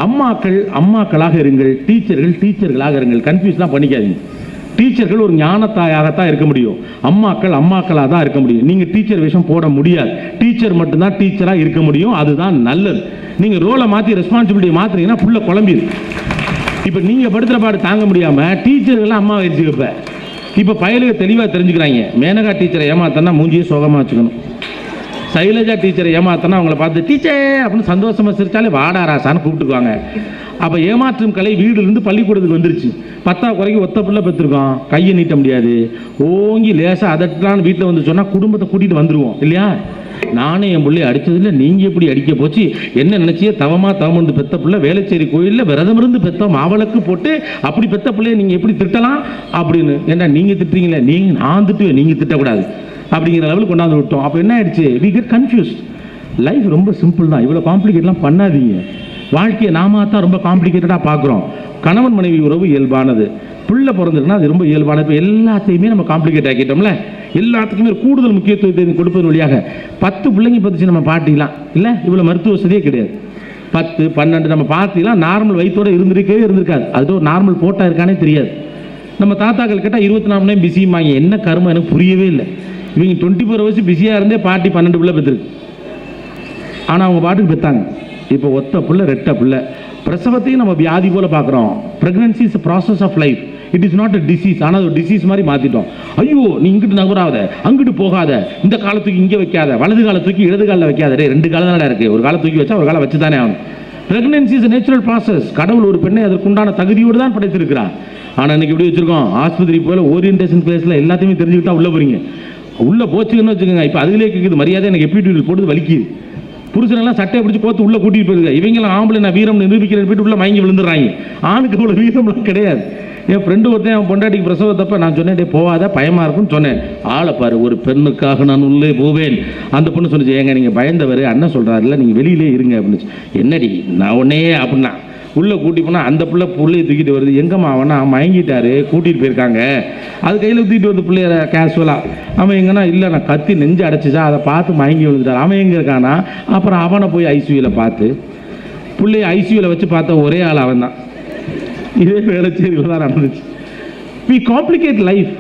அம்மாக்களாக இருங்கள், டீச்சர்களாக இருங்கள். கன்ஃபியூஸ்லாம் பண்ணிக்காதீங்க. டீச்சர்கள் ஒரு ஞானத்தாயாகத்தான் இருக்க முடியும், அம்மாக்களாக தான் இருக்க முடியும். நீங்கள் டீச்சர் விஷயம் போட முடியாது. டீச்சர் மட்டும்தான் டீச்சராக இருக்க முடியும். அதுதான் நல்லது. நீங்கள் ரோலை மாற்றி ரெஸ்பான்சிபிலிட்டி மாற்றுறீங்கன்னா புள்ள குழம்பிது. இப்போ நீங்கள் படுத்துகிற பாடு தாங்க முடியாமல் டீச்சர்கள்லாம் அம்மா வச்சு வைப்பேன். இப்போ பயலுக்கு தெளிவாக தெரிஞ்சுக்கிறாங்க. மேனகா டீச்சரை ஏமாத்தனா மூஞ்சியை சோகமாக வச்சுக்கணும். சைலஜா டீச்சரை ஏமாத்தனா அவங்கள பார்த்து டீச்சர் அப்படின்னு சந்தோஷமாக சிரிச்சாலே வாடாராசான்னு கூப்பிட்டுக்குவாங்க. அப்போ ஏமாற்றும் கலை வீடுலேருந்து பள்ளிக்கூடத்துக்கு வந்துருச்சு. 10வது குறைக்கு ஒத்த பிள்ளை பெற்றிருக்கோம், கையை நீட்ட முடியாது, ஓங்கி லேசாக அதட்டலான்னு வீட்டில் வந்து சொன்னால் குடும்பத்தை கூட்டிகிட்டு வந்துடுவோம் இல்லையா? நானே என் பிள்ளைய அடித்ததில்லை, நீங்கள் எப்படி அடிக்க போச்சு, என்ன நினச்சியே தவமிருந்து பெத்த பிள்ளை வேளச்சேரி கோயிலில் விரதமிருந்து பெத்த மாவளக்கு போட்டு அப்படி பெத்த பிள்ளைய நீங்கள் எப்படி திட்டலாம் அப்படின்னு. ஏன்னா நீங்கள் திட்டுறீங்களே, நான் திட்டுவேன், நீங்கள் திட்டக்கூடாது அப்படிங்கிற லெவலுக்கு கொண்டாந்து விட்டோம். அப்போ என்ன ஆயிடுச்சு? We get confused. லைஃப் ரொம்ப சிம்பிள் தான், இவ்வளோ காம்ப்ளிகேட்லாம் பண்ணாதீங்க. வாழ்க்கையை நாம தான் ரொம்ப காம்ப்ளிகேட்டடாக பார்க்குறோம். கணவன் மனைவி உறவு இயல்பானது, பிள்ளை பிறந்திருக்குன்னா அது ரொம்ப இயல்பானது. இப்போ எல்லாத்தையுமே நம்ம காம்ப்ளிகேட் ஆக்கிட்டோம்ல, எல்லாத்துக்குமே கூடுதல் முக்கியத்துவத்தை கொடுப்பதன் வழியாக 10 பிள்ளைங்க பற்றிச்சு நம்ம பாட்டிலாம் இல்லை, இவ்வளோ மருத்துவ வசதியே கிடையாது. 10, 12 நம்ம பார்த்திலாம் நார்மல் வயிற்றோடு இருந்திருக்காது. அது ஒரு நார்மல் போட்டால் இருக்கானே தெரியாது. நம்ம தாத்தாக்கள் கேட்டால் 24 மணி நேரம் பிஸிமாங்க. என்ன கருமம் எனக்கு புரியவே இல்லை. இவங்க 24 hours பிஸியாக இருந்தே பாட்டி 12 பிள்ளை பெற்றிருக்கு. ஆனால் அவங்க பாட்டுக்கு பெற்றாங்க. இப்போ ஒத்த பிள்ளை 2 பிள்ளை. பிரசவத்தையும் நம்ம வியாதி போல் பார்க்குறோம். Pregnancy is process of life, it is not a disease. ஆனால் ஒரு டிசீஸ் மாதிரி மாற்றிட்டோம். ஐயோ நீ இங்கிட்டு நகராத, அங்கிட்டு போகாத, இந்த காலத்துக்கு இங்கே வைக்காத, வலது கால தூக்கி இடது காலில் வைக்காத. 2 காலம் தானே இருக்குது, ஒரு காலை தூக்கி வச்சா ஒரு காலை வச்சு தானே ஆகணும். Pregnancy is natural process. கடவுள் ஒரு பெண்ணை அதற்குண்டான தகுதியோடு தான் படைத்திருக்கிறார். ஆனால் இன்னைக்கு எப்படி வச்சுருக்கோம், ஆஸ்பத்திரி போல ஓரியன்டேஷன் கிளாஸில் எல்லாத்தையுமே தெரிஞ்சுக்கிட்டா உள்ளே போகிறீங்க. உள்ளே போச்சுன்னு வச்சுக்கோங்க, இப்போ அதுலேயே கேட்குது மரியாதை, எனக்கு எபிடியூரல் போட்டு வலிக்குது. புருஷனெல்லாம் சட்டையை பிடிச்சி கோத்து உள்ளே கூட்டிகிட்டு போயிருங்க. இவங்கெல்லாம் ஆம்பளை நான் வீரம் நிரூபிக்கிறேன் போயிட்டு உள்ளே மயங்கி விழுந்துடுறாங்க. ஆணுக்கு அவ்வளோ வீரம்லாம் கிடையாது. என் ஃப்ரெண்டு ஒருத்தன் அவன் பொண்டாட்டிக்கு பிரசவத்தப்ப நான் சொன்னேன், போகாத பயமாக இருக்குன்னு சொன்னேன். ஆளை பாரு, ஒரு பெண்ணுக்காக நான் உள்ளே போவேன். அந்த பொண்ணு சொன்னிச்சு, ஏங்க நீங்கள் பயந்தவர், அண்ணன் சொல்கிறாருல்ல, நீங்கள் வெளியிலே இருங்க அப்படின்னுச்சு. என்னடி நான் உடனே அப்படின்னா உள்ளே கூட்டி போனால் அந்த பிள்ளையை தூக்கிட்டு வருது. எங்கம்மா அவனா மயங்கிட்டாரு, கூட்டிகிட்டு போயிருக்காங்க, அது கையில் தூக்கிட்டு வந்து பிள்ளைய கேஷுவலாக. அவன் எங்கன்னா இல்லை நான் கத்தி நெஞ்சு அடைச்சிச்சா, அதை பார்த்து மயங்கி விழுந்துட்டார். அவன் எங்கே இருக்கானா? அப்புறம் அவனை போய் ஐசியூவில் பார்த்து பிள்ளைய ஐசியூவில் வச்சு பார்த்த ஒரே ஆள் அவன் தான். இதே வேளச்சேரியில் தான் நடந்துச்சு. We complicate life.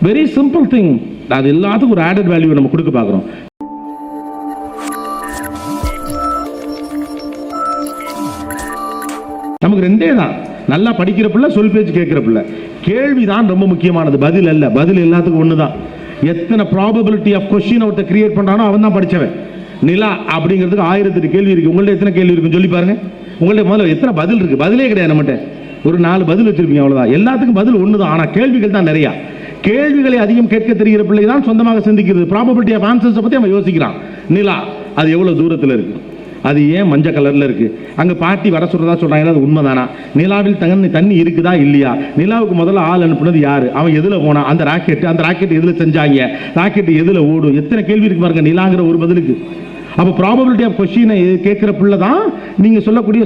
Very simple thing. அது எல்லாத்துக்கும் ஒரு ஆடட் வேல்யூ நம்ம கொடுக்க பார்க்குறோம். நமக்கு 2 தான், நல்லா படிக்கிற பிள்ளை, சொல் பேச்சு கேட்குற பிள்ளை. கேள்வி தான் ரொம்ப முக்கியமானது, பதில் அல்ல. பதில் எல்லாத்துக்கும் ஒன்று தான். எத்தனை ப்ராபபிலிட்டி ஆஃப் கொஸ்டின் அவர்கிட்ட கிரியேட் பண்ணுறானோ அவன் தான் படித்தவன். நிலா அப்படிங்கிறதுக்கு 1008 கேள்வி இருக்குது. உங்கள்ட்ட எத்தனை கேள்வி இருக்குன்னு சொல்லி பாருங்க. உங்கள்ட்ட முதல்ல எத்தனை பதில் இருக்குது? பதிலே கிடையாது. நம்மகிட்ட ஒரு 4 பதில் வச்சிருப்பீங்க, அவ்வளோதான். எல்லாத்துக்கும் பதில் ஒன்று தான், ஆனால் கேள்விகள் தான் நிறையா. கேள்விகளை அதிகம் கேட்க தெரிகிற பிள்ளை தான் சொந்தமாக சிந்திக்கிறது. ப்ராபபிலிட்டி ஆஃப் ஆன்சர்ஸை பற்றி அவன் யோசிக்கிறான். நிலா அது எவ்வளோ தூரத்தில் இருக்குது, அது ஏன் மஞ்சள் கலரில் இருக்குது, அங்கே பாட்டி வர சொல்கிறதா சொல்கிறாங்களா, அது உண்மைதானா, நிலாவில் தண்ணி இருக்குதா இல்லையா, நிலாவுக்கு முதல்ல ஆள் அனுப்புனது யார், அவன் எதில் போனான், அந்த ராக்கெட் எதில் செஞ்சாங்க, ராக்கெட் எதில் ஓடும், எத்தனை கேள்வி இருக்கு பாருங்க நிலாங்கிற ஒரு பதிலுக்கு. அப்போ ப்ராபபிலிட்டி ஆஃப் கொஸ்டினை கேட்குற பிள்ளை தான் நீங்கள் சொல்லக்கூடிய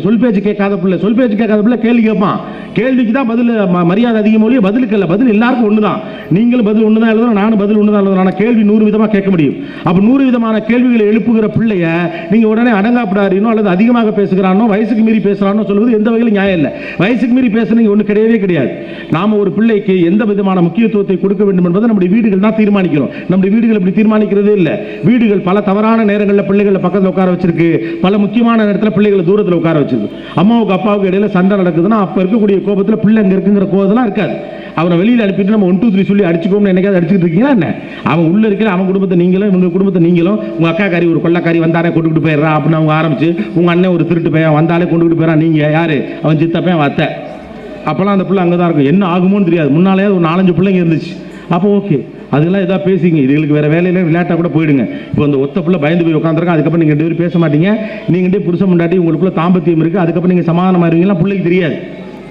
சொல் பேச்சு கேட்காத பிள்ளை. சொல் பேச்சு கேட்காத பிள்ளை கேள்வி கேட்பான். கேள்விக்கு தான் பதில் மரியாதை அதிகமொழியே, பதிலுக்கு இல்லை. பதில் எல்லாருக்கும் ஒன்று தான். நீங்களும் பதில் ஒன்று தான் எழுதணும், நானும் பதில் ஒன்று தான் எழுதணும். ஆனால் கேள்வி 100 விதமாக கேட்க முடியும். அப்போ 100 விதமான கேள்விகளை எழுப்புகிற பிள்ளைய நீங்கள் உடனே அடங்காப்படாரினோ அல்லது அதிகமாக பேசுகிறானோ, வயசுக்கு மீறி பேசுகிறானோ சொல்வது எந்த வகையில் நியாயம் இல்லை. வயசுக்கு மீறி பேசுனீங்க ஒன்று கிடையவே கிடையாது. நாம் ஒரு பிள்ளைக்கு எந்த விதமான முக்கியத்துவத்தை கொடுக்க வேண்டும் என்பதை நம்முடைய வீடுகள் தான் தீர்மானிக்கிறோம். நம்முடைய வீடுகள் இப்படி தீர்மானிக்கிறதே இல்லை. வீடுகள் பல தவறான நேரங்களில் பிள்ளைகளை பக்கத்தில் உட்கார வச்சிருக்கு, பல முக்கியமான நேரத்தில் பிள்ளைகளை தூரத்தில் உட்கார வச்சிருக்கு. அம்மாவுக்கு அப்பாவுக்கு இடையில சண்டை நடக்குதுன்னா அப்போ இருக்கக்கூடிய கோபத்தில் பிள்ளை அங்கே இருக்குங்கிற கோபத்தெல்லாம் இருக்காது. அவனை வெளியில் அனுப்பிட்டு நம்ம 1 2 3 சொல்லி அடிச்சுக்கோம்னு என்னைக்காவது அடிச்சுட்டு இருக்கீங்களா என்ன? அவன் உள்ள இருக்கிற அவன் குடும்பத்தை நீங்களும் இவங்க குடும்பத்தை நீங்களும், உங்கள் அக்காக்காரி ஒரு கொள்ளக்காரி வந்தாலே கொண்டுகிட்டு போயிடுறா அப்படின்னு அவங்க ஆரம்பிச்சு, உங்கள் அண்ணன் ஒரு திருட்டு பையன் வந்தாலே கொண்டுகிட்டு போயிடறான், நீங்கள் யார், அவன் சித்தப்பையன் வத்த. அப்போல்லாம் அந்த பிள்ளை அங்கே தான் இருக்கும். என்ன ஆகுமோன்னு தெரியாது. முன்னாலே ஒரு 4-5 பிள்ளைங்க இருந்துச்சு. அப்போ ஓகே, அதெல்லாம் எதாவது பேசிங்க, இதுகளுக்கு வேறு வேலையில விளையாட்டாக கூட போயிடுங்க. இப்போ அந்த ஒத்த பிள்ளை பயந்து போய் உட்காந்துருக்கா, அதுக்கப்புறம் நீங்கள் 2 பேரும் பேச மாட்டீங்க. நீங்கள் புருஷன் முன்னாடி உங்களுக்குள்ள தாம்பத்தியம் இருக்குது, அதுக்கப்புறம் நீங்கள் சமாதானமாக இருவீங்களா, பிள்ளைக்கு தெரியாது.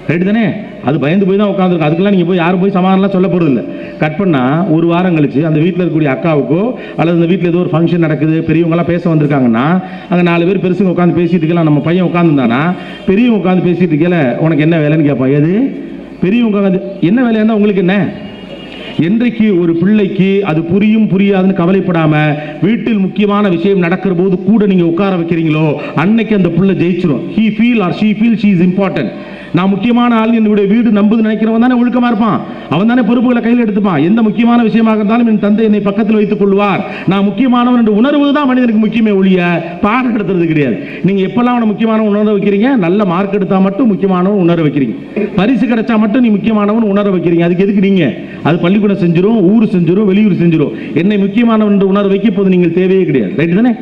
ரைட்டு தானே? அது பயந்து போய் தான் உட்காந்துருக்கு. அதுக்கெல்லாம் நீங்கள் போய் யாரும் போய் சமாதானம்லாம் சொல்ல போகிறது இல்லை. கட் பண்ணால் ஒரு வாரம் கழிச்சு அந்த வீட்டில் இருக்கக்கூடிய அக்காவுக்கோ அல்லது அந்த வீட்டில் ஏதோ ஒரு ஃபங்க்ஷன் நடக்குது, பெரியவங்களாம் பேச வந்திருக்காங்கன்னா அங்கே 4 பேர் பெருசுங்க உட்காந்து பேசிட்டு இருக்கலாம். நம்ம பையன் உட்காந்துருந்தானா பெரியவங்க உட்காந்து பேசிட்டு இருக்கல, உனக்கு என்ன வேலைன்னு கேட்பான். எது பெரியவங்க உட்காந்து என்ன வேலையா இருந்தால் உங்களுக்கு என்ன? என்றைக்கு ஒரு பிள்ளைக்கு அது புரியும் புரியாதுன்னு கவலைப்படாம வீட்டில் முக்கியமான விஷயம் நடக்கிற போது கூட நீங்க உட்கார வைக்கிறீங்களோ அன்னைக்கு அந்த பிள்ளை ஜெயிச்சிடும். he feel or she feel she is important. நான் முக்கியமான ஆள் என்னுடைய வீடு நம்புது நினைக்கிறவன் தானே ஒழுக்கமா இருப்பான், அவன் தானே பொறுப்புகளை கையில் எடுத்துப்பான். எந்த முக்கியமான விஷயமாக இருந்தாலும் என் தந்தை என்னை பக்கத்தில் வைத்துக் கொள்வார், நான் முக்கியமானவன் என்று உணர்வு தான் மனிதனுக்கு முக்கியமே ஒழிய பாடம் எடுத்துறது கிடையாது. நீங்க எப்பெல்லாம் அவனை முக்கியமானவன் உணர வைக்கிறீங்க, நல்ல மார்க் எடுத்தா மட்டும் முக்கியமானவன் உணர வைக்கிறீங்க, பரிசு கிடைச்சா மட்டும் நீ முக்கியமானவன் உணர வைக்கிறீங்க. அதுக்கு எதுக்கு நீங்க அது பள்ளிக்கூடம் செஞ்சிரும், ஊர் செஞ்சிரும், வெளியூர் செஞ்சிரும். என்னை முக்கியமானவன் என்று உணர வைக்க போது நீங்கள் தேவையே கிடையாது. ரைட் தானே?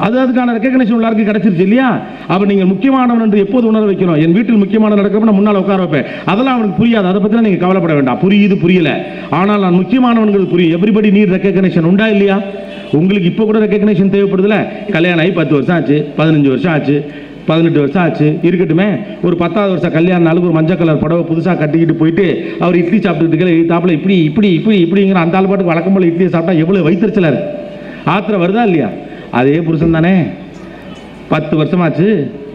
அதுக்கான ரெக்கக்னேஷன் எல்லாருக்கும் கிடைச்சிருச்சு இல்லையா? அப்ப நீங்க முக்கியமானவன் என்று எப்போது உணர வைக்கணும்? என் வீட்டில் முக்கியமான நடக்கிறப்ப நான் முன்னால் உட்கார வைப்பேன், அதெல்லாம் அவனுக்கு புரியாது, அதை பத்தி நீங்க கவலைப்பட வேண்டாம். புரியுது புரியல, ஆனால் நான் முக்கியமானவன்கள் புரியும். எவ்ரிபடி நீட் ரெக்கக்னேஷன் உண்டா இல்லையா? உங்களுக்கு இப்போ கூட ரெக்கக்னேஷன் தேவைப்படுதுல. கல்யாணம் ஆகி 10 வருஷம் ஆச்சு, 15 வருஷம் ஆச்சு, 18 வருஷம் ஆச்சு, இருக்கட்டுமே. ஒரு 10வது வருஷம் கல்யாண நாளுக்கு ஒரு மஞ்சள் கலர் புடவை புதுசாக கட்டிக்கிட்டு போயிட்டு அவர் இட்லி சாப்பிட்டுட்டு தாப்பில் இப்படி இப்படி இப்படி இப்படிங்கிற அந்த ஆள் பாட்டுக்கு வழக்கம் போல இட்லியை சாப்பிட்டா எவ்வளோ வயிற்றுச்சலா இருக்கு, ஆத்திரம் வருதா இல்லையா? அதே புருஷன் தானே, 10 வருஷமாச்சு,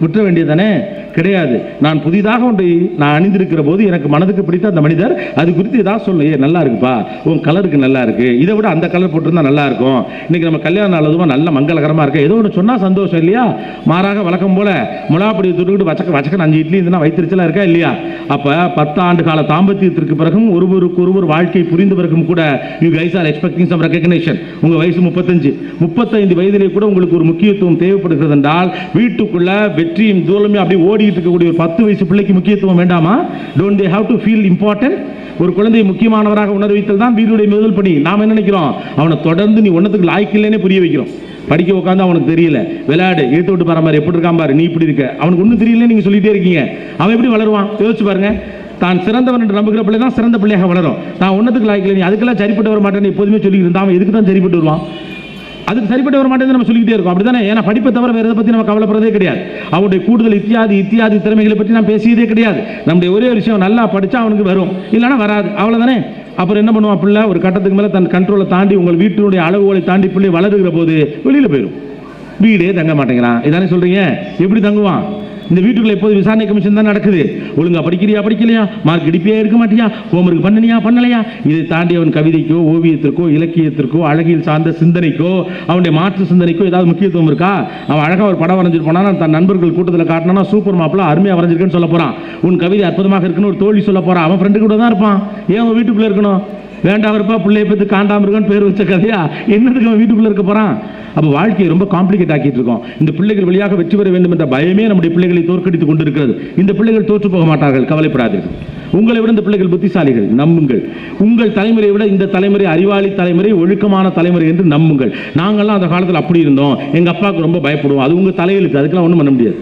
விட்டுற வேண்டியது தானே? கிடையாது. நான் புதிதாக ஒன்றை நான் அணிந்திருக்கிற போது எனக்கு மனதுக்கு பிடித்த அந்த மனிதர் அது குறித்து ஏதாவது சொல்லு, நல்லா இருக்குப்பா, உன் கலருக்கு நல்லா இருக்கு, இதை விட அந்த கலர் போட்டிருந்தா நல்லா இருக்கும், இன்னைக்கு நம்ம கல்யாணம் நாள் நல்ல மங்களகரமா இருக்கு, ஏதோ ஒன்று சொன்னா சந்தோஷம் இல்லையா? மாறாக வழக்கம் போல முலாப்படி தொட்டுக்கிட்டு வச்சக்க 5 இட்லி இருந்தா வயிற்றுச்சலா இருக்கா இல்லையா? அப்ப 10 ஆண்டு கால தாம்பத்தியத்திற்கு பிறகும் ஒருவருக்கு ஒருவர் வாழ்க்கை புரிந்த பிறகும் கூட you guys are expecting some recognition. உங்க வயசு 35, 35 வயதிலே கூட உங்களுக்கு ஒரு முக்கியத்துவம் தேவைப்படுகிறது என்றால் வீட்டுக்குள்ள வெற்றியும் தூரமே அப்படி ஓடிட்டு இருக்கக்கூடிய ஒரு 10 வயசு பிள்ளைக்கு முக்கியத்துவம் வேண்டாமா? Don't they have to feel important? ஒரு குழந்தையை முக்கியமானவராக உணர்வித்தல் தான் வீடுடைய முதல் பணி. நாம் என்ன நினைக்கிறோம், அவனை தொடர்ந்து நீ ஒன்னத்துக்கு லாய்க்கு இல்லைன்னே புரிய வைக்கிறோம். படிக்க உட்காந்து அவனுக்கு தெரியல, விளையாடு, இழுத்து விட்டு பாரு எப்படி இருக்கான் பாரு, நீ இப்படி இருக்க, அவனுக்கு ஒன்றும் தெரியல நீங்க சொல்லிட்டே இருக்கீங்க, அவன் எப்படி வளருவான்? யோசிச்சு பாருங்க. தான் சிறந்தவன் என்று நம்புகிற பிள்ளை தான் சிறந்த பிள்ளையாக வளரும். நான் ஒன்னத்துக்கு லாய்க்கு இல்லை, நீ அதுக்கெல்லாம் சரிப்பட்டு வர மாட்டேன்னு எப்போதுமே சொல்லி இருந்தா அவன் எதுக்கு தான் சரிப்பட்டு வருவான்? அதுக்கு சரிப்பட்டு வர மாட்டேன்னு நம்ம சொல்லிக்கிட்டே இருக்கோம், அப்படித்தானே? ஏன்னா படிப்பை தவிர வேற எதை பத்தி நம்ம கவலைப்படுறதே கிடையாது. அவனுடைய கூடுதல் இத்தியாதி திறமைகளை பற்றி நான் பேசியதே கிடையாது. நம்முடைய ஒரே விஷயம், நல்லா படிச்சா அவனுக்கு வரும், இல்லைன்னா வராது, அவ்வளவுதானே. அப்புறம் என்ன பண்ணுவான் பிள்ளை? ஒரு கட்டத்துக்கு மேல தன் கண்ட்ரோலை தாண்டி உங்கள் வீட்டினுடைய அளவுகளை தாண்டி பிள்ளை வளருகிற போது வெளியில போயிடும், வீடே தங்க மாட்டேங்கிறான். இதானே சொல்றீங்க? எப்படி தங்குவான்? இந்த வீட்டுக்குள்ள எப்போது விசாரணை கமிஷன் தான் நடக்குது. ஒழுங்கா படிக்கிறியா படிக்கலையா, மார்க் இடிப்பியா இருக்க மாட்டியா, ஹோம்ஒர்க் பண்ணனியா பண்ணலையா, இதை தாண்டி அவன் கவிதைக்கோ ஓவியத்திற்கோ இலக்கியத்திற்கோ அழகியல் சார்ந்த சிந்தனைக்கோ அவனுடைய மாற்று சிந்தனைக்கோ ஏதாவது முக்கியத்துவம் இருக்கா? அவன் அழகா ஒரு படம் வரைஞ்சிட்டு போனா தன் நண்பர்கள் கூட்டத்தில் காட்டினா சூப்பர் மாப்பிள அருமையா வரைஞ்சிருக்குன்னு சொல்ல போறான். உன் கவிதை அற்புதமாக இருக்குன்னு ஒரு தோழி சொல்ல போறான். அவன் ஃப்ரெண்டு கூட தான் இருப்பான். ஏன் அவன் வீட்டுக்குள்ள இருக்கணும்? வேண்டாம் இருப்பா, பிள்ளைய பற்றி காண்டாம இருக்கான்னு பேர் வச்ச கதையா? என்னதுக்கு அவன் வீட்டுக்குள்ள இருக்க போறான்? அப்போ வாழ்க்கையை ரொம்ப காம்ப்ளிகேட் ஆக்கிட்டு இருக்கோம். இந்த பிள்ளைகள் வழியாக வெற்றி பெற வேண்டும் என்ற பயமே நம்முடைய பிள்ளைகளை தோற்கடித்துக் கொண்டிருக்கிறது. இந்த பிள்ளைகள் தோற்று போக மாட்டார்கள், கவலைப்படாதீர்கள். உங்களை விட இந்த பிள்ளைகள் புத்திசாலிகள், நம்புங்கள். உங்கள் தலைமுறையை விட இந்த தலைமுறை அறிவாளி தலைமுறை, ஒழுக்கமான தலைமுறை என்று நம்புங்கள். நாங்கள்லாம் அந்த காலத்தில் அப்படி இருந்தோம், எங்க அப்பாவுக்கு ரொம்ப பயப்படுவோம், அது உங்க தலையெழுத்து, அதுக்கெல்லாம் ஒன்றும் பண்ண முடியாது.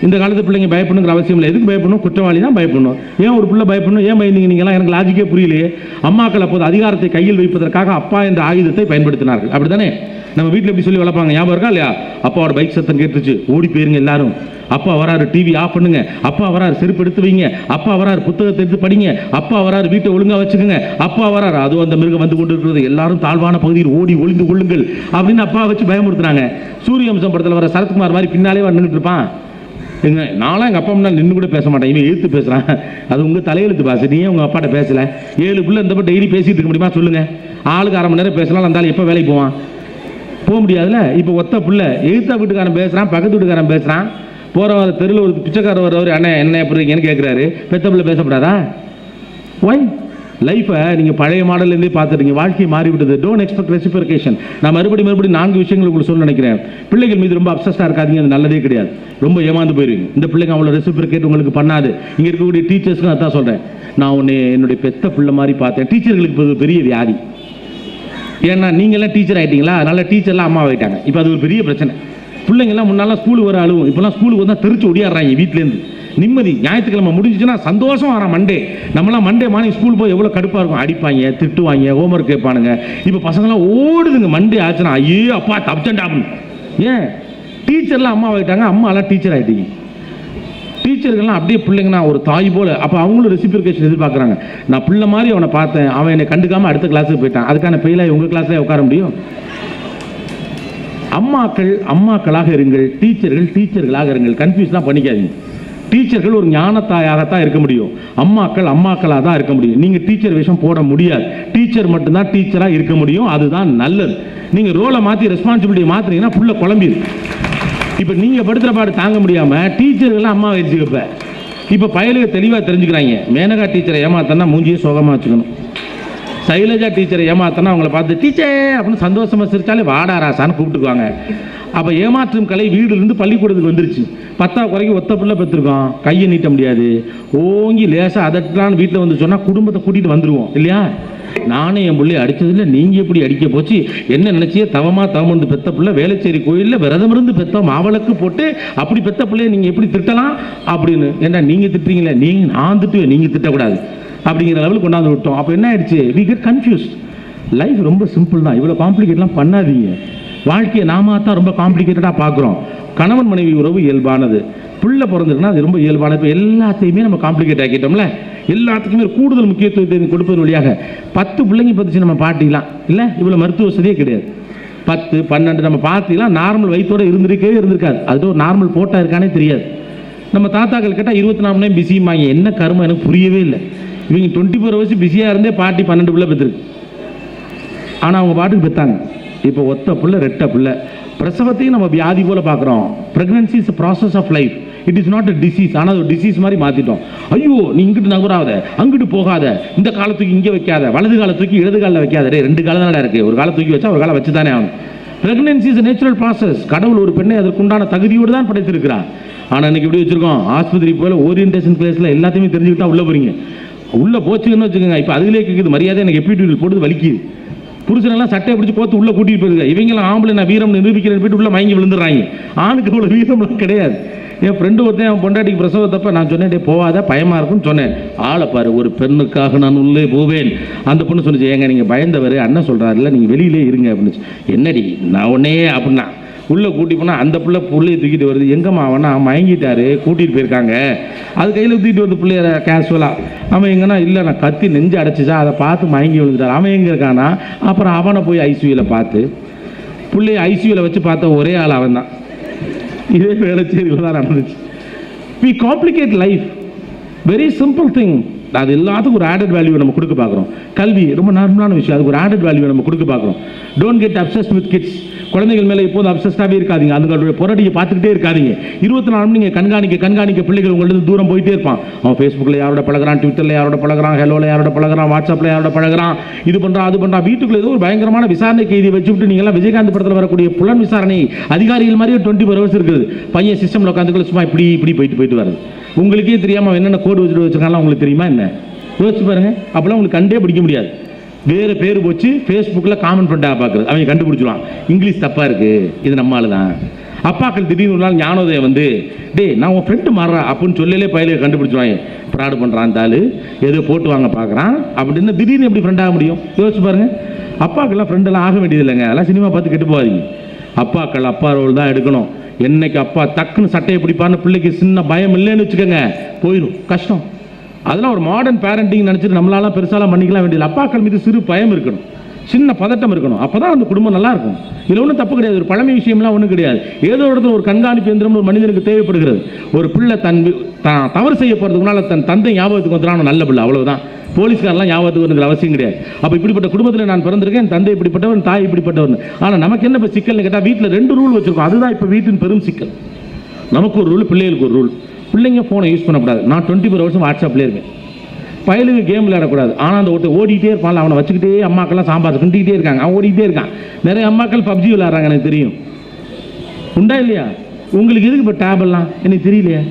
இந்த காலத்து பிள்ளைங்க பயப்படணுங்கிற அவசியம் இல்லை. எதுக்கு பயப்படணும்? குற்றவாளி தான் பயப்படணும். ஏன் ஒரு பிள்ளை பயப்படணும்? ஏன் பயந்தீங்க நீங்களாம்? எனக்கு லாஜிக்கே புரியலையே. அம்மாக்கள் அப்போது அதிகாரத்தை கையில் வைப்பதற்காக அப்பா என்ற ஆயுதத்தை பயன்படுத்தினார்கள், அப்படித்தானே? நம்ம வீட்டில் எப்படி சொல்லி வளர்ப்பாங்க, ஞாபகம் இருக்கா இல்லையா? அப்பாவோட பைக் சத்தம் கேட்டுச்சு, ஓடி போயிருங்க எல்லாரும், அப்பா வராரு, டிவி ஆஃப் பண்ணுங்க, அப்பா வராரு, செருப்பு எடுத்து வைங்க, அப்பா வராரு, புத்தகத்தை எடுத்து படிங்க, அப்பா வராரு, வீட்டை ஒழுங்கா வச்சுக்கோங்க, அப்பா வராரு, அதுவும் அந்த மிருகம் வந்து கொண்டு இருக்கிறது, எல்லாரும் தாழ்வான பகுதியில் ஓடி ஒளிந்து கொள்ளுங்கள் அப்படின்னு அப்பா வச்சு பயமுறுத்துறாங்க. சூரிய வம்சம் படத்தில் வர சரத்குமார் மாதிரி பின்னாலே நின்றுட்டு இருப்பான். நானும் எங்கள் அப்பா முன்னாடி நின்று கூட பேச மாட்டேன், இவன் எழுத்து பேசுகிறான், அது உங்கள் தலையெழுத்து பாசு, நீ உங்கள் அப்பாட்ட பேசலை. 7 பிள்ளை இருந்தப்போ டெய்லி பேசிகிட்டு இருக்க முடியுமா சொல்லுங்கள்? ஆளுக்கு 1/2 மணி நேரம் பேசலாம், அந்த ஆள் எப்போ வேலைக்கு போவான்? போக முடியாதுல்ல. இப்போ ஒத்த பிள்ளை எழுத்தா வீட்டுக்காரன் பேசுகிறான், பக்கத்து வீட்டுக்காரன் பேசுகிறான், போகிற தெருவில் ஒரு பிச்சைக்காரர் வரவர் அண்ணன் என்ன எப்படி இருக்கீங்கன்னு கேட்குறாரு, பெத்த பிள்ளை பேசப்படாதா? ஒய் லைஃபை நீங்கள் பழைய மாடல்லேருந்தே பார்த்துட்டீங்க, வாழ்க்கை மாறிவிட்டது. Don't expect reciprocation. நான் மறுபடியும் 4 விஷயங்கள் உங்களுக்கு சொல்ல நினைக்கிறேன். பிள்ளைகள் மீது ரொம்ப அப்சஸ்டாக இருக்காதீங்க, அது நல்லதே கிடையாது, ரொம்ப ஏமாந்து போயிருவீங்க. இந்த பிள்ளைங்க அவ்வளோ ரெசிபிகேட் உங்களுக்கு பண்ணாது. இங்கே இருக்கக்கூடிய டீச்சர்ஸ்க்கும் அதான் சொல்கிறேன், நான் உன்னை என்னுடைய பெத்த பிள்ளை மாதிரி பார்த்தேன். டீச்சர்களுக்கு இப்போ பெரிய வியாதி, ஏன்னா நீங்கள்லாம் டீச்சர் ஆகிட்டீங்களா, அதனால டீச்சர்லாம் அம்மா ஆகிட்டாங்க. இப்போ அது ஒரு பெரிய பிரச்சனை. பிள்ளைங்கள்லாம் முன்னாலாம் ஸ்கூலுக்கு வர அழுவும், இப்போலாம் ஸ்கூலுக்கு வந்தால் தெரிச்சு ஒடியாடுறாங்க வீட்டிலேருந்து. நிம்மதி, ஞாயிற்றுக்கிழமை முடிஞ்சிச்சுன்னா சந்தோஷம் வரான். மண்டே நம்மளாம் மண்டே மார்னிங் ஸ்கூல் போய் எவ்வளோ கடுப்பாக இருக்கும், அடிப்பாங்க, திட்டுவாங்க, ஹோம்ஒர்க் கேட்பானுங்க. இப்போ பசங்களாம் ஓடுதுங்க, மண்டே ஆச்சுன்னா ஐயோ அப்பா தப்சண்டாகும். ஏன்? டீச்சர்லாம் அம்மா ஆகிட்டாங்க, அம்மாலாம் டீச்சர் ஆகிட்டீங்க. டீச்சர்கள்லாம் அப்படியே பிள்ளைங்கன்னா ஒரு தாய் போல. அப்போ அவங்களும் ரெசிபிகேஷன் எதிர்பார்க்குறாங்க. நான் பிள்ளை மாதிரி அவனை பார்த்தேன், அவன் என்னை கண்டுக்காமல் அடுத்த கிளாஸுக்கு போயிட்டான், அதுக்கான பெயிலாக உங்கள் கிளாஸில் உட்கார முடியும்? அம்மாக்கள் அம்மாக்களாக இருங்கள், டீச்சர்களாக இருங்கள். கன்ஃபியூஸ்லாம் பண்ணிக்காதீங்க. டீச்சர்கள் ஒரு ஞானத்தாயாகத்தான் இருக்க முடியும். அம்மாக்கள் அம்மாக்களாக தான் இருக்க முடியும். நீங்கள் டீச்சர் வேஷம் போட முடியாது. டீச்சர் மட்டும்தான் டீச்சராக இருக்க முடியும். அதுதான் நல்லது. நீங்கள் ரோலை மாற்றி ரெஸ்பான்சிபிலிட்டியை மாற்றுறீங்கன்னா புள்ள குழம்பிது. இப்போ நீங்கள் படுத்துகிற பாடு தாங்க முடியாமல் டீச்சர்கள்லாம் அம்மா வச்சுக்கப்ப இப்போ பயலுக்கு தெளிவாக தெரிஞ்சுக்கிறாங்க. மேனகா டீச்சரை ஏமாத்தனா மூஞ்சியை சோகமாக வச்சுக்கணும். சைலஜா டீச்சரை ஏமாத்தனா அவங்கள பார்த்து டீச்சர் அப்படின்னு சந்தோஷமாக சிரிச்சாலே வாடாராசான்னு கூப்பிட்டுக்குவாங்க. அப்போ ஏமாற்றும் கலை வீடுலேருந்து பள்ளிக்கூடத்துக்கு வந்துருச்சு. 10ஆம் குறைக்கு ஒத்த பிள்ளை பெற்றிருக்கோம், கையை நீட்ட முடியாது, ஓங்கி லேசாக அதட்டலான்னு வீட்டில் வந்து சொன்னால் குடும்பத்தை கூட்டிகிட்டு வந்துடுவோம் இல்லையா? நானே என் பிள்ளைய அடித்ததில்லை, நீங்கள் எப்படி அடிக்க போச்சு, என்ன நினச்சியே தவந்து பெத்த பிள்ளை வேலைச்சேரி கோயிலில் விரதம் இருந்து பெத்த மாவளக்கு போட்டு அப்படி பெத்த பிள்ளைய நீங்கள் எப்படி திட்டலாம் அப்படின்னு. ஏன்னா நீங்கள் திட்டுறீங்களே, நான் திட்டுவேன், நீங்கள் திட்டக்கூடாது அப்படிங்கிற லெவலுக்கு கொண்டாந்து விட்டோம். அப்போ என்ன ஆயிடுச்சு? We get confused. லைஃப் ரொம்ப சிம்பிள் தான், இவ்வளோ காம்ப்ளிகேட்லாம் பண்ணாதீங்க. வாழ்க்கையை நாம தான் ரொம்ப காம்ப்ளிகேட்டடாக பார்க்குறோம். கணவன் மனைவி உறவு இயல்பானது, பிள்ளை பிறந்திருக்குன்னா அது ரொம்ப இயல்பானது. இப்போ எல்லாத்தையுமே நம்ம காம்ப்ளிகேட் ஆக்கிட்டோம்ல, எல்லாத்துக்குமே கூடுதல் முக்கியத்துவத்தை கொடுப்பது வழியாக 10 பிள்ளைங்க பற்றிச்சு நம்ம பாட்டிக்கலாம் இல்லை, இவ்வளோ மருத்துவ வசதியே கிடையாது. 10, 12 நம்ம பார்த்திலாம் நார்மல் வயிற்றோடு இருந்திருக்காது. அது ஒரு நார்மல் போட்டா இருக்கானே தெரியாது. நம்ம தாத்தாக்கள் கேட்டால் 24 மணி நேரம் பிஸிமாங்க. என்ன கருமம் எனக்கு புரியவே இல்லை. இவங்க 24 hours பிஸியாக இருந்தே பாட்டி 12 பிள்ளை பெற்றிருக்கு. ஆனால் அவங்க பாட்டுக்கு பெற்றாங்க. இப்போ ஒத்த பிள்ளை 2 பிள்ளை. பிரசவத்தையும் நம்ம வியாதி போல பார்க்குறோம். Pregnancy is process of life, it is not a disease. ஆனால் ஒரு டிசீஸ் மாதிரி மாற்றிட்டோம். ஐயோ நீ இங்கிட்டு நகராத, அங்கிட்டு போகாத, இந்த காலத்துக்கு இங்கே வைக்காத, வலது காலத்துக்கு இடது காலில் வைக்காத. 2 காலம் தான் இருக்குது, ஒரு காலை தூக்கி வச்சா ஒரு காலம் வச்சு தானே ஆகணும். Pregnancy is natural process. கடவுள் ஒரு பெண்ணை அதற்குண்டான தகுதியோடு தான் படைத்திருக்கிறார். ஆனால் இன்னைக்கு எப்படி வச்சுருக்கோம்? ஆஸ்பத்திரி போல ஓரியன்டேஷன் கிளாஸில் எல்லாத்தையுமே தெரிஞ்சுக்கிட்டா உள்ளே போகிறீங்க. உள்ளே போச்சுன்னு வச்சுக்கோங்க, இப்போ அதுலேயே கேட்குது மரியாதை. எனக்கு எபிடியூல் போட்டு வலிக்குது. புருஷனெல்லாம் சட்டையை பிடிச்சி கோத்து உள்ளே கூட்டிகிட்டு போயிருங்க. இவங்கெல்லாம் ஆம்பளை நான் வீரம் நிரூபிக்கிறேன் போயிட்டு உள்ளே மயங்கி விழுந்துடுறாங்க. ஆணுக்கு அவ்வளோ வீரம்லாம் கிடையாது. என் ஃப்ரெண்டு ஒருத்தன் அவன் பொண்டாட்டிக்கு பிரசவத்தப்ப நான் சொன்னேன், போகாத பயமாக இருக்குன்னு சொன்னேன். ஆளை பாரு, ஒரு பெண்ணுக்காக நான் உள்ளே போவேன். அந்த பொண்ணு சொன்னிச்சு, ஏங்க நீங்கள் பயந்தவர், அண்ணன் சொல்கிறாருல்ல, நீங்கள் வெளியிலே இருங்க அப்படின்னு. என்னடி நான் உடனே அப்படின்னா உள்ளே கூட்டி போனால் அந்த பிள்ளையை தூக்கிட்டு வருது. எங்கம்மா அவனா மயங்கிட்டாரு, கூட்டிகிட்டு போயிருக்காங்க. அது கையில் தூக்கிட்டு வருது பிள்ளைய கேஷுவலாக. அவன் எங்கன்னா இல்லை நான் கத்தி நெஞ்சு அடைச்சிச்சா, அதை பார்த்து மயங்கி விழுந்துட்டார். அவன் எங்கே இருக்கானா? அப்புறம் அவனை போய் ஐசியூவில் பார்த்து பிள்ளைய ஐசியூவில் வச்சு பார்த்த ஒரே ஆள் அவன் தான். இதே வேலைச்சேரியில் தான் நடந்துச்சு. We complicate life. Very simple thing. அது எல்லாத்துக்கும் ஒரு ஆடட் வேல்யூ நம்ம கொடுக்க பார்க்குறோம். கல்வி ரொம்ப நார்மலான விஷயம், அதுக்கு ஒரு ஆடட் வேல்யூ நம்ம கொடுக்க பார்க்குறோம். Don't get obsessed with kids. குழந்தைகள் மேலே எப்போதும் அப்சஸ்டாகவே இருக்காதிங்க. அதுங்களுடைய புரட்டியை பார்த்துக்கிட்டே இருக்காதிங்க. 24 மணி நீங்கள் கண்காணிக்க பிள்ளைகள் உங்கள்கிட்ட தூரம் போயிட்டே இருப்பான். அவன் ஃபேஸ்புக்கில் யாரோட பழகிறான், ட்விட்டரில் யாரோட பழகிறான், ஹெலோவில் யாரோட பழகிறான், வாட்ஸ்அப்பில் யாரோட பழகிறான், இது பண்ணுறான் அது பண்ணுறான். வீட்டுக்குள்ள ஏதோ ஒரு பயங்கரமான விசாரணை கைதியை வச்சுவிட்டு நீங்களாம் விஜயகாந்த் படத்தில் வரக்கூடிய புலன் விசாரணை அதிகாரிகள் மாதிரியே 24 hours இருக்குது. பையன் சிஸ்டமில் உட்காந்துக்குள்ள சும்மா இப்படி போயிட்டு வருது. உங்களுக்கே தெரியாமல் என்னென்ன கோடு வச்சுருக்காங்களா உங்களுக்கு தெரியுமா என்ன? யோசிச்சு பாருங்க. அப்போலாம் உங்களுக்கு கண்டே பிடிக்க முடியாது. வேறு பேர் போச்சு ஃபேஸ்புக்கில் காமெண்ட் பண்ணிட்டாக பார்க்குறது. அவங்க கண்டுபிடிச்சிடுவான், இங்கிலீஷ் தப்பாக இருக்குது, இது நம்ம ஆளு தான். அப்பாக்கள் திடீர்னு ஒரு நாள் ஞானோதயம் வந்து, டே நான் உன் ஃப்ரெண்டு மாறுறா அப்படின்னு சொல்லலே பயில கண்டுபிடிச்சிடுவாங்க. ஃப்ராடு பண்ணுறான் அந்த ஆள், ஏதோ போட்டு வாங்க பார்க்குறான் அப்படின்னு திடீர்னு எப்படி ஃப்ரெண்டாக முடியும்? யோசிச்சு பாருங்கள். அப்பாக்கெல்லாம் ஃப்ரெண்டெல்லாம் ஆக வேண்டியது இல்லைங்க. அதெல்லாம் சினிமா பார்த்து கெட்டு போகாதீங்க. அப்பாக்கள் அப்பா ரோல் தான் எடுக்கணும். என்னைக்கு அப்பா டக்குன்னு சட்டையை பிடிப்பான்னு பிள்ளைக்கு சின்ன பயம் இல்லைன்னு வச்சுக்கோங்க, போயிடும், கஷ்டம். அதெல்லாம் ஒரு மாடர்ன் பேரண்டிங் நினச்சிட்டு நம்மளாலாம் பெருசாலாம் பண்ணிக்கலாம் வேண்டியது. அப்பாக்கள் மீது சிறு பயம் இருக்கணும், சின்ன பதட்டம் இருக்கணும். அப்போ தான் அந்த குடும்பம் நல்லா இருக்கும். இதில் ஒன்றும் தப்பு கிடையாது, ஒரு பழமை விஷயம்லாம் ஒன்றும் கிடையாது. ஏதோ இடத்துல ஒரு கண்காணிப்பு எந்திரம் ஒரு மனிதனுக்கு தேவைப்படுகிறது. ஒரு பிள்ளை தான் தவறு செய்ய போகிறதுக்கு முன்னால் தன் தந்தை ஞாபகத்துக்கு வந்துடான நல்ல பிள்ளை, அவ்வளவுதான். போலீஸ்காரெலாம் ஞாபகத்துக்கு வந்துங்கிற அவசியம் கிடையாது. அப்போ இப்படிப்பட்ட குடும்பத்தில் நான் பிறந்திருக்கேன், தந்தை இப்படிப்பட்டவன், தாய் இப்படிப்பட்டவன். ஆனால் நமக்கு என்ன இப்போ சிக்கல்னு கேட்டால், வீட்டில் 2 ரூல் வச்சுருக்கோம். அதுதான் இப்போ வீட்டின் பெரும் சிக்கல். நமக்கு ஒரு ரூல், பிள்ளைகளுக்கு ஒரு ரூல். பிள்ளைங்க ஃபோனை யூஸ் பண்ணக்கூடாது. நான் 24 hours வாட்ஸ்அப்லேயே இருக்கேன். பயலுக்கு கேம் விளையாடக்கூடாது. ஆனால் அந்த ஒருத்தர் ஓடிக்கிட்டே இருப்பான், அவனை வச்சுக்கிட்டே அம்மாக்கெல்லாம் சாம்பார் கிண்டிக்கிட்டே இருக்காங்க, அவன் ஓடிக்கிட்டே இருக்கான். நிறைய அம்மாக்கள் பப்ஜி விளையாடுறாங்க, எனக்கு தெரியும். உண்டா இல்லையா? உங்களுக்கு எதுக்கு இப்போ டேபெல்லாம் எனக்கு தெரியலையே.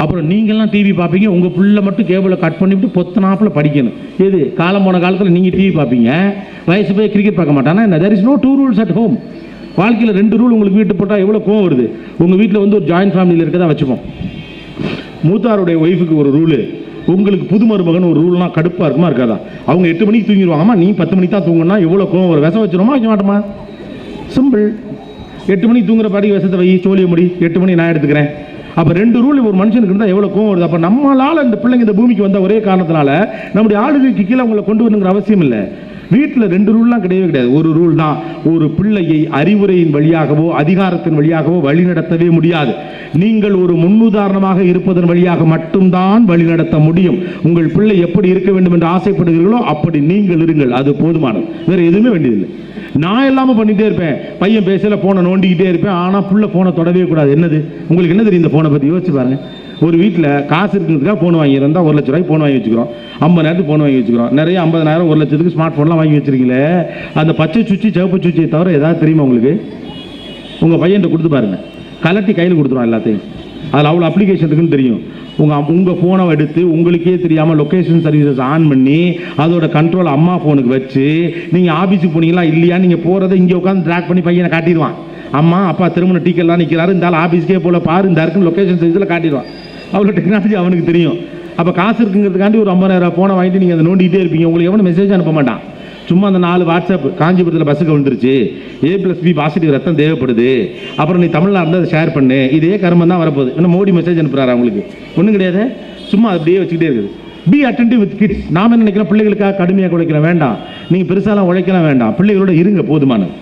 அப்புறம் நீங்கள்லாம் டிவி பார்ப்பீங்க, உங்கள் பிள்ளை மட்டும் கேபிளை கட் பண்ணிவிட்டு பொத்தனாப்பில் படிக்கணும். எது காலம் போன காலத்தில் நீங்கள் டிவி பார்ப்பீங்க, வயசு போய் கிரிக்கெட் பார்க்க மாட்டானா என்ன? there is no 2 rules at home. வாழ்க்கையில் 2 ரூல் உங்களுக்கு வீட்டு போட்டால் எவ்வளோ கோவம் வருது. உங்கள் வீட்டில் வந்து ஒரு ஜாயின்ட் ஃபேமிலியில் இருக்கதான் வச்சுப்போம். மூத்தாருடைய ஒய்ஃபுக்கு ஒரு ரூலு, உங்களுக்கு புது மருமகன் ஒரு ரூல்னா கடுப்பாக இருக்குமா இருக்காதா? அவங்க 8 மணிக்கு தூங்கிடுவாங்கம்மா, நீ 10 மணிக்கு தான் தூங்கினா எவ்வளோ கோவம் வரும். விஷம் வச்சிருமா வைக்க மாட்டோமா? சிம்பிள். 8 மணிக்கு தூங்குற பாடி விஷத்தை வை, சோழிய முடி, 8 மணி நான் எடுத்துக்கிறேன். அப்போ 2 ரூல் ஒரு மனுஷனுக்கு இருந்தால் எவ்வளோ கோவம் வருது. அப்போ நம்மளால் இந்த பிள்ளைங்க இந்த பூமிக்கு வந்த ஒரே காரணத்தினால நம்முடைய ஆளுகைக்கு கீழே அவங்களை கொண்டு வரணுங்கிற அவசியம் இல்லை. வீட்டில் 2 ரூல்லாம் கிடையவே கிடையாது. ஒரு ரூல் தான். ஒரு பிள்ளையை அறிவுரையின் வழியாகவோ அதிகாரத்தின் வழியாகவோ வழிநடத்தவே முடியாது. நீங்கள் ஒரு முன்னுதாரணமாக இருப்பதன் வழியாக மட்டும்தான் வழிநடத்த முடியும். உங்கள் பிள்ளை எப்படி இருக்க வேண்டும் என்று ஆசைப்படுகிறீர்களோ அப்படி நீங்கள் இருங்கள், அது போதுமானது. வேற எதுவுமே வேண்டியதில்லை. நான் எல்லாமே பண்ணிட்டே இருப்பேன், பையன் பேசல போனை நோண்டிக்கிட்டே இருப்பேன், ஆனால் புள்ள போனை தொடவே கூடாது. என்னது உங்களுக்கு என்ன தெரியும் இந்த போனை பற்றி? யோசிச்சு பாருங்க. ஒரு வீட்டில் காசு இருக்கிறதுக்காக ஃபோன் வாங்கியிருந்தா 1 லட்ச ரூபாய்க்கு ஃபோன் வாங்கி வச்சுக்கிறோம், 50,000 ஃபோன் வாங்கி வச்சுக்கிறோம். நிறைய 50,000 1 லட்சத்துக்கு ஸ்மார்ட் ஃபோன்லாம் வாங்கி வச்சிருக்கீங்களே, அந்த பச்சை சுச்சி சிவப்பு சுச்சியை தவிர ஏதாவது தெரியுமா உங்களுக்கு? உங்கள் பையன்கிட்ட கொடுத்து பாருங்க, கலட்டி கையில் கொடுத்துருவான் எல்லாத்தையும். அதில் அவ்வளோ அப்ளிகேஷன் இருக்குன்னு தெரியும். உங்கள் ஃபோனை எடுத்து உங்களுக்கே தெரியாமல் லொக்கேஷன் சர்வீசஸ் ஆன் பண்ணி அதோட கண்ட்ரோல் அம்மா ஃபோனுக்கு வச்சு நீங்கள் ஆஃபீஸுக்கு போனீங்களா இல்லையா, நீங்கள் போகிறத இங்கே உட்காந்து ட்ராக் பண்ணி பையனை காட்டிடுவான். அம்மா அப்பா திருமண டீக்கெல்லாம் நிற்கிறாரு, இந்த ஆஃபீஸ்க்கே போல பாரு, இந்த இருக்குன்னு லொக்கேஷன் சர்வீஸில் காட்டிடுவான். அவ்வளோ டெக்னாலஜி அவனுக்கு தெரியும். அப்போ காசு இருக்குங்கிறதுக்காண்டி ஒரு 50,000 ஃபோனை வாங்கிட்டு நீங்கள் அதை நோண்டிகிட்டே இருப்பீங்க. உங்களுக்கு எவனும் மெசேஜ் அனுப்ப மாட்டான். சும்மா அந்த 4 வாட்ஸ்அப், காஞ்சிபுரத்தில் பஸ்ஸுக்கு வந்துருச்சு, A+B பாசிட்டிவ் ரத்தம் தேவைப்படுது, அப்புறம் நீ தமிழ்நாட்டில் அதை ஷேர் பண்ணு, இதே கருமம் தான் வரப்போகுது. இன்னும் மோடி மெசேஜ் அனுப்புகிறாரு அவங்களுக்கு? ஒன்றும் கிடையாது. சும்மா அப்படியே வச்சுக்கிட்டே இருக்குது. Be attentive with kids. நாம் என்ன நினைக்கிறோம், பிள்ளைகளுக்காக கடுமையாக உழைக்கலாம் வேண்டாம், நீங்கள் பெருசாலாம் உழைக்கலாம் வேண்டாம், பிள்ளைகளோட இருங்க போதுமானது.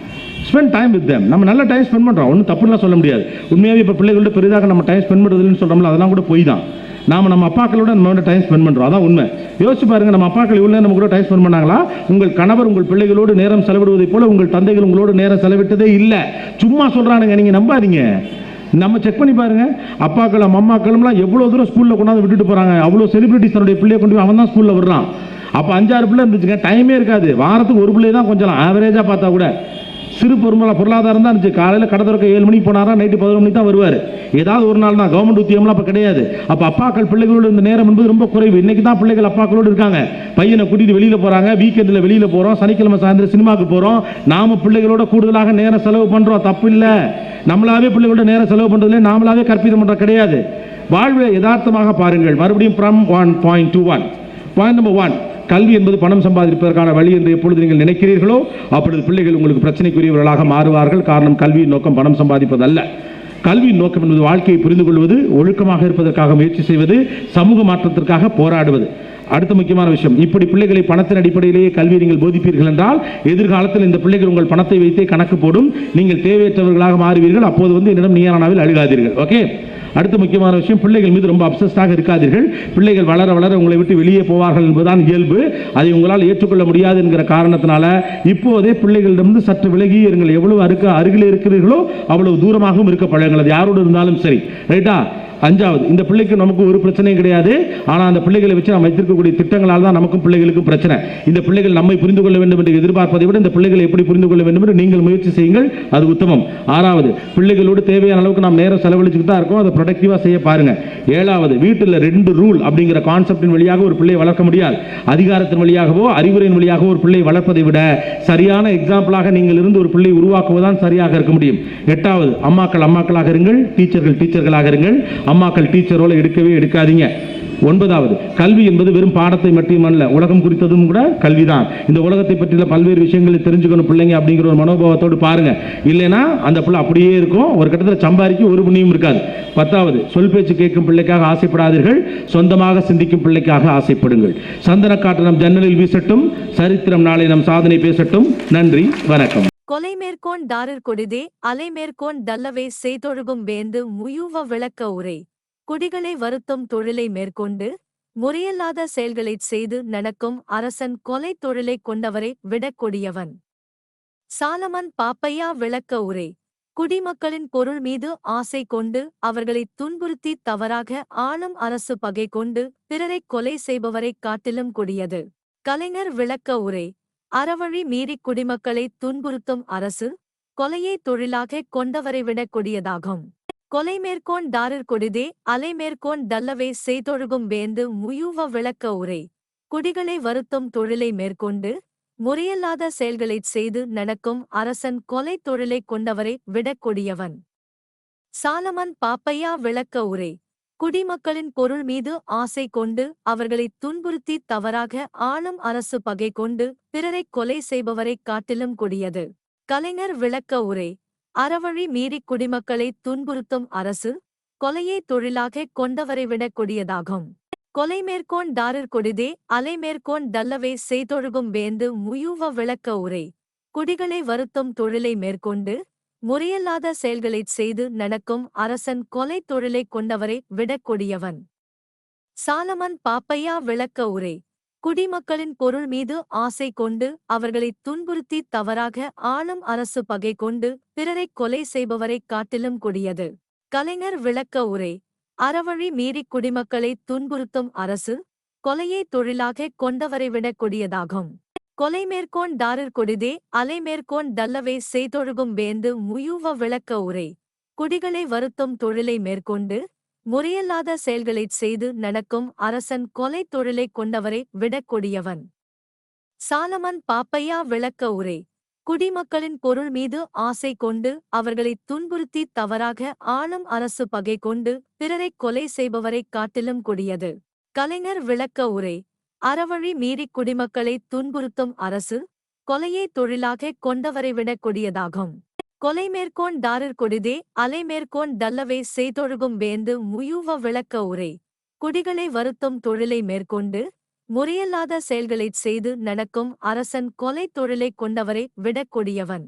Spend time with them. நம்ம நல்ல டைம் ஸ்பெண்ட் பண்ணுறோம், ஒன்றும் தப்புலாம் சொல்ல முடியாது. உண்மையாகவே இப்போ பிள்ளைகளோட பெரிதாக நம்ம டைம் ஸ்பெண்ட் பண்ணுறதுன்னு சொல்கிறோம்ல, அதெல்லாம் கூட போய் தான். நம்ம அப்பாக்களோட நம்ம டைம் ஸ்பெண்ட் பண்ணுறோம், அதான் உண்மை. யோசிச்சு பாருங்க, நம்ம அப்பாக்கள் இவ்வளோ நம்ம கூட டைம் ஸ்பெண்ட் பண்ணாங்களா? உங்கள் கணவர் உங்கள் பிள்ளைகளோடு நேரம் செலவிடுவதைப் போல உங்கள் தந்தைகள் உங்களோட நேரம் செலவிட்டதே இல்லை. சும்மா சொல்கிறானுங்க, நீங்கள் நம்பாதீங்க. நம்ம செக் பண்ணி பாருங்க, அப்பாக்களும் அம்மாக்களும்லாம் எவ்வளோ தூரம் ஸ்கூலில் கொண்டாந்து விட்டுட்டு போகிறாங்க. அவ்வளோ செலிபிரிட்டிஸ் தன்னுடைய பிள்ளையை கொண்டு போய் அவன் தான் ஸ்கூலில் விடுறான். அப்போ 5-6 பிள்ளை இருந்துச்சுங்க, டைமே இருக்காது. வாரத்துக்கு ஒரு பிள்ளை தான் கொஞ்சம் ஆவரேஜாக பார்த்தா கூட. சிறு பொருளாதாரம் தான் இருந்துச்சு. காலையில் கடை திறக்க 7 மணிக்கு போனாரா, நைட்டு 11 மணிக்கு தான் வருவார். ஏதாவது ஒரு நாள் தான். கவர்மெண்ட் உத்தியம்லாம் அப்போ கிடையாது. அப்போ அப்பாக்கள் பிள்ளைகளோடு இந்த நேரம் என்பது ரொம்ப குறைவு. இன்னைக்கு தான் பிள்ளைகள் அப்பாக்களோடு இருக்காங்க. பையனை கூட்டிகிட்டு வெளியில் போகிறாங்க, வீக்கெண்டில் வெளியில் போகிறோம், சனிக்கிழமை சாயந்தரம் சினிமாவுக்கு போகிறோம். நாம பிள்ளைகளோட கூடுதலாக நேரம் செலவு பண்ணுறோம், தப்பு இல்லை. நம்மளாவே பிள்ளைகளோட நேரம் செலவு பண்ணுறதுல நாமளாவே கற்பிதம் பண்ணுற கிடையாது. வாழ்வை யதார்த்தமாக பாருங்கள். மறுபடியும் ஃப்ரம் 1 to 1. பாயிண்ட் நம்பர் 1, கல்வி என்பது பணம் சம்பாதிப்பதற்கான வழி என்று எப்பொழுது நீங்கள் நினைக்கிறீர்களோ அப்பொழுது பிள்ளைகள் உங்களுக்கு பிரச்சனைக்குரியவர்களாக மாறுவார்கள். காரணம், கல்வியின் நோக்கம் பணம் சம்பாதிப்பது அல்ல. கல்வியின் நோக்கம் என்பது வாழ்க்கையை புரிந்து கொள்வது, ஒழுக்கமாக இருப்பதற்காக முயற்சி செய்வது, சமூக மாற்றத்திற்காக போராடுவது. அடுத்த முக்கியமான விஷயம், இப்படி பிள்ளைகளை பணத்தின் அடிப்படையிலேயே கல்வி நீங்கள் போதிப்பீர்கள் என்றால் எதிர்காலத்தில் இந்த பிள்ளைகள் உங்கள் பணத்தை வைத்தே கணக்கு போடும், நீங்கள் தேவையற்றவர்களாக மாறுவீர்கள். அப்போது என்னிடம் நீயானாவில் அழுகாதீர்கள். ஓகே. அடுத்த முக்கியமான விஷயம், பிள்ளைகள் மீது ரொம்ப அப்சஸ்டாக இருக்காதீர்கள். பிள்ளைகள் வளர வளர உங்களை விட்டு வெளியே போவார்கள் என்பதுதான் இயல்பு. அதை உங்களால் ஏற்றுக்கொள்ள முடியாது என்கிற காரணத்தினால இப்போதே பிள்ளைகளிடமிருந்து சற்று விலகி இருங்கள். எவ்வளவு அருகில் இருக்கிறீர்களோ அவ்வளவு தூரமாகவும் இருக்க பழகுங்கள். அது யாரோடு இருந்தாலும் சரி, ரைட்டா? 5வது, இந்த பிள்ளைக்கு நமக்கு ஒரு பிரச்சனையும் கிடையாது. ஆனால் அந்த பிள்ளைகளை வச்சு நாம் வைத்திருக்கக்கூடிய திட்டங்களால் தான் நமக்கும் பிள்ளைகளுக்கும் பிரச்சனை. இந்த பிள்ளைகள் நம்மை புரிந்து கொள்ள வேண்டும் என்று எதிர்பார்ப்பதை விட இந்த பிள்ளைகளை எப்படி புரிந்து கொள்ள வேண்டும் என்று நீங்கள் முயற்சி செய்யுங்கள், அது உத்தமம். 6வது, பிள்ளைகளோடு தேவையான அளவுக்கு நாம் நேரம் செலவழிச்சுட்டு தான் இருக்கோம், அதை ப்ரொடக்டிவாக செய்ய பாருங்க. 7வது, வீட்டில் 2 ரூல் அப்படிங்கிற கான்செப்டின் வழியாக ஒரு பிள்ளையை வளர்க்க முடியாது. அதிகாரத்தின் வழியாகவோ அறிவுரையின் வழியாகவோ ஒரு பிள்ளையை வளர்ப்பதை விட சரியான எக்ஸாம்பிளாக நீங்கள் இருந்து ஒரு பிள்ளையை உருவாக்குவதுதான் சரியாக இருக்க முடியும். 8வது, அம்மாக்களாக இருங்கள், டீச்சர்களாக இருங்கள். அம்மாக்கள் டீச்சர் ரோலை எடுக்காதீங்க. 9வது, கல்வி என்பது வெறும் பாடத்தை மட்டுமல்ல, உலகம் குறித்ததும் கூட கல்விதான். இந்த உலகத்தை பற்றிய பல்வேறு விஷயங்களை தெரிஞ்சுக்கணும் பிள்ளைங்க அப்படிங்கிற ஒரு மனோபாவத்தோடு பாருங்க. இல்லைன்னா அந்த பிள்ளை அப்படியே இருக்கும், ஒரு கட்டத்தில் சம்பாதிக்க ஒரு புண்ணியம் இருக்காது. 10வது, சொல் பேச்சு கேட்கும் பிள்ளைக்காக ஆசைப்படாதீர்கள், சொந்தமாக சிந்திக்கும் பிள்ளைக்காக ஆசைப்படுங்கள். சந்தனக்காற்று நம் ஜன்னலில் வீசட்டும், சரித்திரம் நாளை நம் சாதனை பேசட்டும். நன்றி, வணக்கம். கொலை மேற்கோன் டாரர் கொடிதே அலை மேற்கோன் டல்லவே செய்தொழுகும் வேந்து முயுவ விளக்க உரை. குடிகளை வருத்தும் தொழிலை மேற்கொண்டு முறையில்லாத செயல்களைச் செய்து நடக்கும் அரசன் கொலை தொழிலை கொண்டவரை விடக் கொடியவன். சாலமன் பாப்பையா விளக்க உரை. குடிமக்களின் பொருள் மீது ஆசை கொண்டு அவர்களைத் துன்புறுத்தி தவறாக ஆளும் அரசு பகை கொண்டு பிறரைக் கொலை செய்பவரைக் காட்டிலும் கொடியது. கலைஞர் விளக்க உரை. அறவழி மீறிக் குடிமக்களை துன்புறுத்தும் அரசு கொலையை தொழிலாக கொண்டவரை விட கொடியதாகும். கொலை மேற்கோன் டாரர் கொடிதே அலை மேற்கோன் டல்லவே செய்தொழுகும் வேந்து முயுவ விளக்க உரை. குடிகளை வருத்தும் தொழிலை மேற்கொண்டு முறையில்லாத செயல்களைச் செய்து நடக்கும் அரசன் கொலை தொழிலை கொண்டவரை விடக் கொடியவன். சாலமன் பாப்பையா விளக்க உரை. குடிமக்களின் பொருள் மீது ஆசை கொண்டு அவர்களைத் துன்புறுத்தி தவறாக ஆளும் அரசு பகை கொண்டு பிறரைக் கொலை செய்பவரைக் காட்டிலும் கொடியது. கலைஞர் விளக்க உரை. அறவழி மீறிக் குடிமக்களை துன்புறுத்தும் அரசு கொலையை தொழிலாக கொண்டவரை விட கொடியதாகும். கொலை மேற்கோன் டாரர் கொடிதே அலை மேற்கோன் டல்லவே செய்தொழுகும் வேந்து முயூவ விளக்க உரை குடிகளை வருத்தும் தொழிலை மேற்கொண்டு முறையல்லாத செயல்களைச் செய்து நடக்கும் அரசன் கொலை தொழிலைக் கொண்டவரை விடக் கொடியவன். சாலமன் பாப்பையா விளக்க உரை குடிமக்களின் பொருள் மீது ஆசை கொண்டு அவர்களைத் துன்புறுத்தி தவறாக ஆளும் அரசு பகை கொண்டு பிறரைக் கொலை செய்பவரைக் காட்டிலும் கொடியது. கலைஞர் விளக்க உரை அறவழி மீறிக் குடிமக்களைத் துன்புறுத்தும் அரசு கொலையை தொழிலாகக் கொண்டவரை விடக் கொடியதாகும். கொலை மேற்கோன் டாரர் கொடிதே அலை மேற்கோன் டல்லவே செய்தொழுகும் வேந்து முயூவ விளக்க உரை குடிகளை வருத்தும் தொழிலை மேற்கொண்டு முறையல்லாத செயல்களைச் செய்து நடக்கும் அரசன் கொலை தொழிலைக் கொண்டவரை விடக் கொடியவன். சாலமன் பாப்பையா விளக்க உரை குடிமக்களின் பொருள் மீது ஆசை கொண்டு அவர்களைத் துன்புறுத்தி தவறாக ஆளும் அரசு பகை கொண்டு பிறரைக் கொலை செய்பவரைக் காட்டிலும் கொடியது. கலைஞர் விளக்க உரை அறவழி மீறிக் குடிமக்களைத் துன்புறுத்தும் அரசு கொலையை தொழிலாகக் கொண்டவரை விடக் கொடியதாகும். கொலை மேற்கோன் டாரர் கொடிதே அலை மேற்கோன் டல்லவே செய்தொழுகும் வேந்து முயூவ விளக்க உரை குடிகளை வருத்தும் தொழிலை மேற்கொண்டு முறையல்லாத செயல்களைச் செய்து நடக்கும் அரசன் கொலை தொழிலைக் கொண்டவரை விடக் கொடியவன்.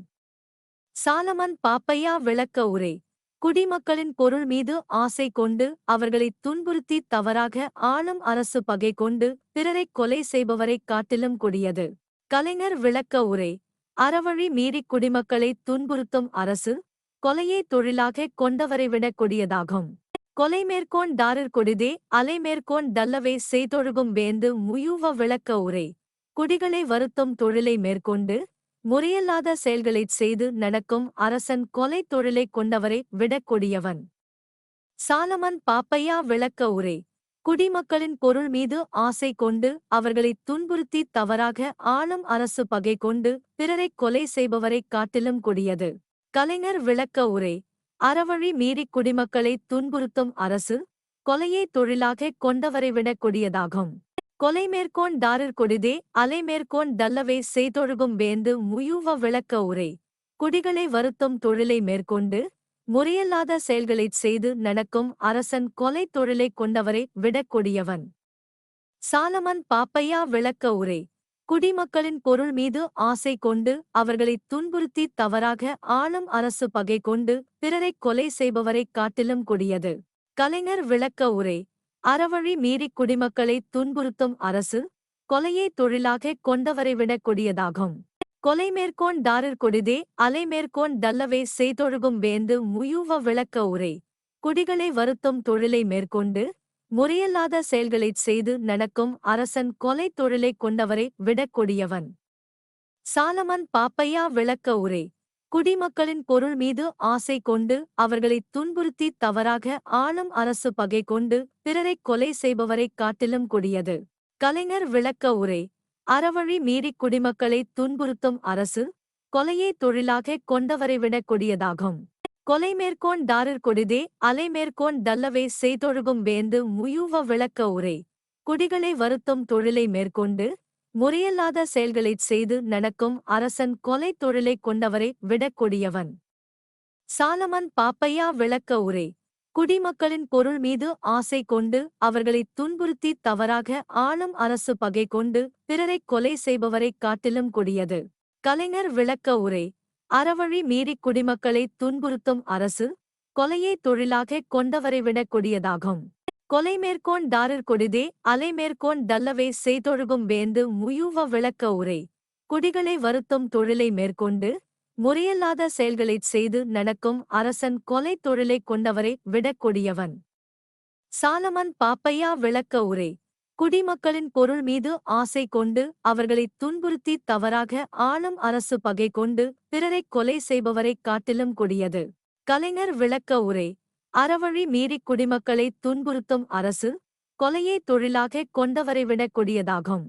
சாலமன் பாப்பையா விளக்க உரை குடிமக்களின் பொருள் மீது ஆசை கொண்டு அவர்களைத் துன்புறுத்தி தவறாக ஆளும் அரசு பகை கொண்டு பிறரைக் கொலை செய்பவரைக் காட்டிலும் கொடியது. கலைஞர் விளக்க உரை அறவழி மீறிக் குடிமக்களைத் துன்புறுத்தும் அரசு கொலையை தொழிலாகக் கொண்டவரை விடக் கொடியதாகும். கொலை மேற்கோன் டாரர் கொடிதே அலை மேற்கோன் டல்லவே செய்தொழுகும் வேந்து முயூவ விளக்க உரை குடிகளை வருத்தும் தொழிலை மேற்கொண்டு முறையல்லாத செயல்களைச் செய்து நடக்கும் அரசன் கொலை தொழிலைக் கொண்டவரை விடக் கொடியவன். சாலமன் பாப்பையா விளக்க உரை குடிமக்களின் பொருள் மீது ஆசை கொண்டு அவர்களைத் துன்புறுத்தி தவறாக ஆளும் அரசு பகை கொண்டு பிறரைக் கொலை செய்பவரைக் காட்டிலும் கொடியது. கலைஞர் விளக்க உரை அறவழி மீறிக் குடிமக்களைத் துன்புறுத்தும் அரசு கொலையை தொழிலாகக் கொண்டவரை விடக் கொடியதாகும். கொலை மேற்கோன் டாரர் கொடிதே அலை மேற்கோன் டல்லவே செய்தொழுகும் வேந்து முயூவ விளக்க உரை குடிகளை வருத்தும் தொழிலை மேற்கொண்டு முறையல்லாத செயல்களைச் செய்து நடக்கும் அரசன் கொலை தொழிலைக் கொண்டவரை விடக் கொடியவன். சாலமன் பாப்பையா விளக்க உரை குடிமக்களின் பொருள் மீது ஆசை கொண்டு அவர்களைத் துன்புறுத்தி தவறாக ஆளும் அரசு பகை கொண்டு பிறரைக் கொலை செய்பவரைக் காட்டிலும் கொடியது. கலைஞர் விளக்க உரை அறவழி மீறிக் குடிமக்களைத் துன்புறுத்தும் அரசு கொலையை தொழிலாகக் கொண்டவரை விடக் கொடியதாகும். கொலை மேற்கோன் டாரர் கொடிதே அலை மேற்கோன் டல்லவே செய்தொழுகும் வேந்து முயூவ விளக்க உரை குடிகளை வருத்தும் தொழிலை மேற்கொண்டு முறையல்லாத செயல்களைச் செய்து நடக்கும் அரசன் கொலை தொழிலைக் கொண்டவரை விடக் கொடியவன். சாலமன் பாப்பையா விளக்க உரை குடிமக்களின் பொருள் மீது ஆசை கொண்டு அவர்களைத் துன்புறுத்தி தவறாக ஆளும் அரசு பகை கொண்டு பிறரைக் கொலை செய்பவரைக் காட்டிலும் கொடியது. கலைஞர் விளக்க உரை அறவழி மீறிக் குடிமக்களைத் துன்புறுத்தும் அரசு கொலையை தொழிலாகக் கொண்டவரை விடக் கொடியதாகும். கொலை மேற்கோன் டாரர் கொடிதே அலை மேற்கோன் டல்லவே செய்தொழுகும் வேந்து முயூவ விளக்க உரை குடிகளை வருத்தும் தொழிலை மேற்கொண்டு முறையல்லாத செயல்களைச் செய்து நடக்கும் அரசன் கொலை தொழிலைக் கொண்டவரை விடக் கொடியவன். சாலமன் பாப்பையா விளக்க உரை குடிமக்களின் பொருள் மீது ஆசை கொண்டு அவர்களைத் துன்புறுத்தி தவறாக ஆளும் அரசு பகை கொண்டு பிறரைக் கொலை செய்பவரைக் காட்டிலும் கொடியது. கலைஞர் விளக்க உரை அறவழி மீறிக் குடிமக்களைத் துன்புறுத்தும் அரசு கொலையை தொழிலாகக் கொண்டவரை விடக் கொடியதாகும். கொலை மேற்கோன் டாரர் கொடிதே அலை மேற்கோன் டல்லவே செய்தொழுகும் வேந்து முயூவ விளக்க உரை குடிகளை வருத்தும் தொழிலை மேற்கொண்டு முறையல்லாத செயல்களைச் செய்து நடக்கும் அரசன் கொலை தொழிலைக் கொண்டவரை விடக் கொடியவன். சாலமன் பாப்பையா விளக்க உரை குடிமக்களின் பொருள் மீது ஆசை கொண்டு அவர்களைத் துன்புறுத்தி தவறாக ஆளும் அரசு பகை கொண்டு பிறரைக் கொலை செய்பவரைக் காட்டிலும் கொடியது. கலைஞர் விளக்க உரை அறவழி மீறிக் குடிமக்களைத் துன்புறுத்தும் அரசு கொலையை தொழிலாகக் கொண்டவரை விடக் கொடியதாகும்.